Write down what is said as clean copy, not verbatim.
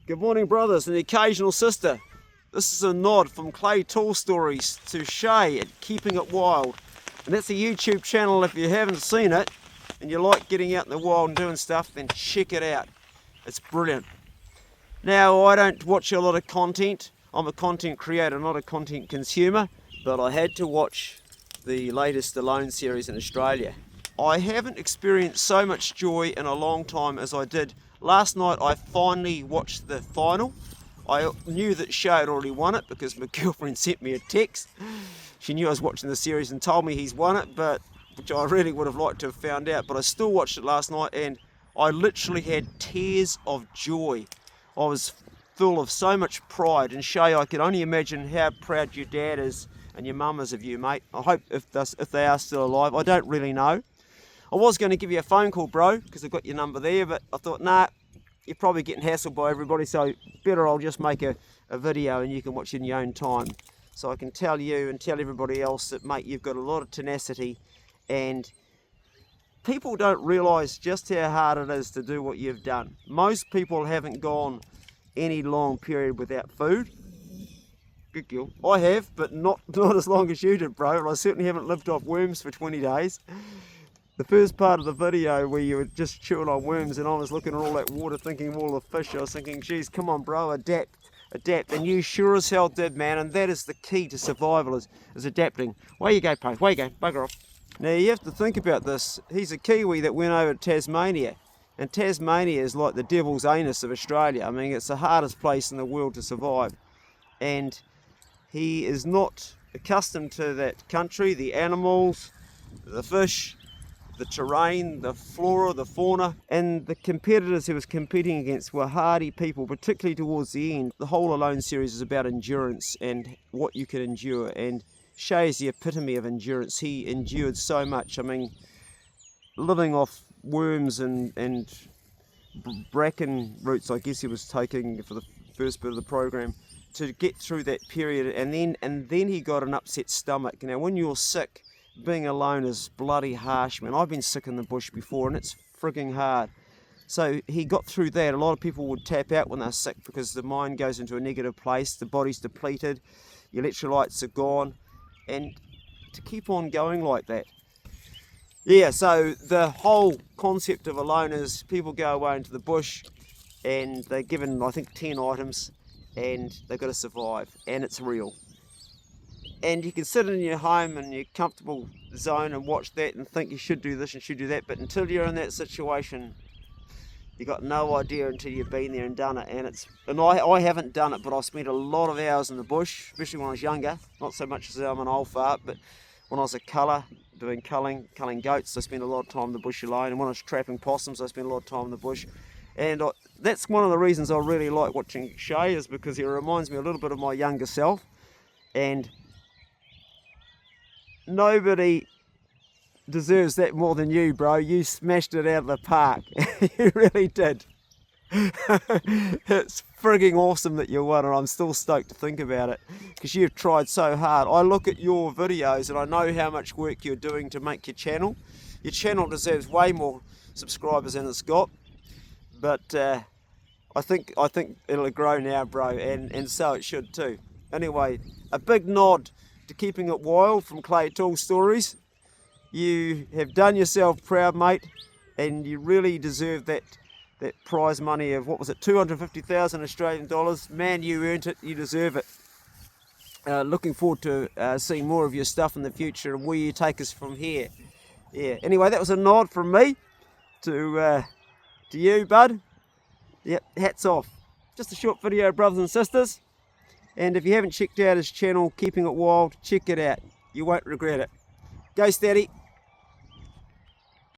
Good morning, brothers and the occasional sister. This is a nod from Clay Tool Stories to Shay at Keeping It Wild. And that's a YouTube channel. If you haven't seen it and you like getting out in the wild and doing stuff, then check it out. It's brilliant. Now, I don't watch a lot of content. I'm a content creator, not a content consumer. But I had to watch the latest Alone series in Australia. I haven't experienced so much joy in a long time as I did. Last night I finally watched the final. I knew that Shay had already won it because my girlfriend sent me a text. She knew I was watching the series and told me he's won it, but which I really would have liked to have found out. But I still watched it last night and I literally had tears of joy. I was full of so much pride. And Shay, I can only imagine how proud your dad is and your mum is of you, mate. I hope if they are still alive. I don't really know. I was going to give you a phone call, bro, because I've got your number there, but I thought, nah, you're probably getting hassled by everybody, so better I'll just make a video and you can watch it in your own time. So I can tell you and tell everybody else that, mate, you've got a lot of tenacity, and people don't realise just how hard it is to do what you've done. Most people haven't gone any long period without food. Good girl. I have, but not as long as you did, bro, and I certainly haven't lived off worms for 20 days. The first part of the video where you were just chewing on worms and I was looking at all that water thinking of all the fish, I was thinking, geez, come on, bro, adapt. And you sure as hell did, man, and that is the key to survival, is adapting. Away you go, Paige, away you go, bugger off. Now you have to think about this. He's a Kiwi that went over to Tasmania, and Tasmania is like the devil's anus of Australia. I mean, it's the hardest place in the world to survive. And he is not accustomed to that country, the animals, the fish, the terrain, the flora, the fauna, and the competitors he was competing against were hardy people, particularly towards the end. The whole Alone series is about endurance and what you can endure, and Shay is the epitome of endurance. He endured so much. I mean, living off worms and bracken roots, I guess he was taking for the first bit of the program to get through that period, and then he got an upset stomach. Now, when you're sick, being alone is bloody harsh, man. I've been sick in the bush before and it's frigging hard. So he got through that. A lot of people would tap out when they're sick because the mind goes into a negative place, the body's depleted, your electrolytes are gone, and to keep on going like that. Yeah, so the whole concept of Alone is people go away into the bush and they're given, I think, 10 items and they've got to survive, and it's real. And you can sit in your home in your comfortable zone and watch that and think you should do this and should do that, but until you're in that situation, you got no idea until you've been there and done it. And I haven't done it, but I've spent a lot of hours in the bush, especially when I was younger. Not so much as I'm an old fart, but when I was a culler, doing culling goats, I spent a lot of time in the bush alone. And when I was trapping possums, I spent a lot of time in the bush. And that's one of the reasons I really like watching Shay, is because he reminds me a little bit of my younger self. And nobody deserves that more than you, bro. You smashed it out of the park. You really did. It's frigging awesome that you won, and I'm still stoked to think about it because you've tried so hard. I look at your videos and I know how much work you're doing to make your channel. Your channel deserves way more subscribers than it's got, but I think it'll grow now, bro, and so it should too. Anyway, a big nod to Keeping It Wild from Clay Tool Stories. You have done yourself proud, mate, and you really deserve that prize money of, what was it, 250,000 Australian dollars. Man, you earned it, you deserve it. Looking forward to seeing more of your stuff in the future and where you take us from here. Yeah, anyway, that was a nod from me to you, bud. Yep, hats off. Just a short video, brothers and sisters. And if you haven't checked out his channel, Keeping It Wild, check it out. You won't regret it. Go steady.